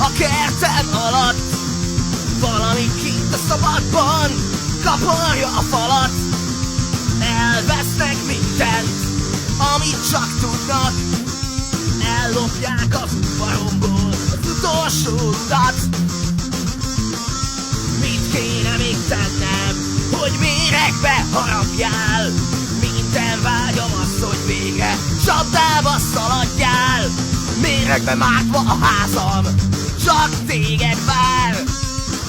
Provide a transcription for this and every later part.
a kertem alatt. Valami kint a szabadban kaparja a falat. Elvesznek mindent, amit csak tudnak. Ellopják az udvaromból az utolsó rudat. Mit kéne még tennem, hogy méregbe harapjál? Minden vágyam az, hogy végre csapdába szaladjál. Méregbe mátva a házam, csak téged vár.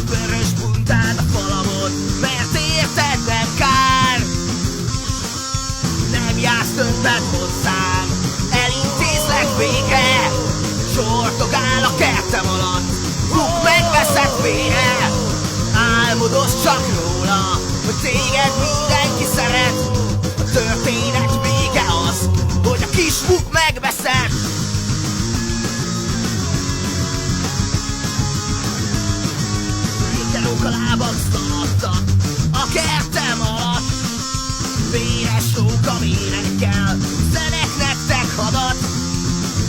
Vörös buntád a falamon, mert érted nem kár. Nem jársz többet hozzám, elintézlek végre. Csortogál a kertem alatt, rúg megveszett vére. Álmodozz csak róla, hogy téged mindenki szeret. A történet vége az, hogy a kis buk megveszed. Rékelók a lábak szaladtak a kertem alatt. Véres róka méregkel üzenek nektek hadat.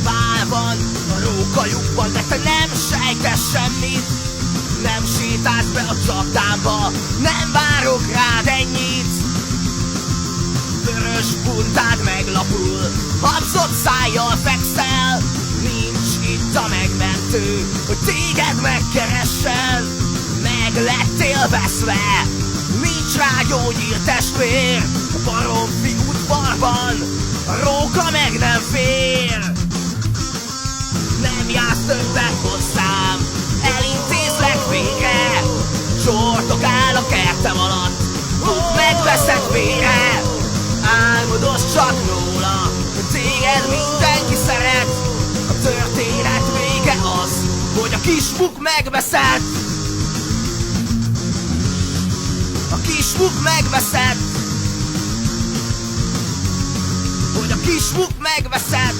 Bál van a rókajukban, de te nem sejtesz semmit. Nem sétálsz be a csapdámba, nem várok rád ennyit. Vörös buntád meglapul, habzott szájjal fekszel. Nincs itt a megmentő, hogy téged megkeressen. Meg lettél veszve, nincs rá gyógyír testvér. A baromfi udvarban a róka meg nem fér. Nem jársz többet hozzám, elintézlek végre. Csortogál a kertem alatt, rúg megveszett vére. Álmodozz csak róla, hogy téged mindenki szeret. A történet vége az, hogy a kis buk megveszed. A kis buk megveszed. Hogy a kis buk megveszed.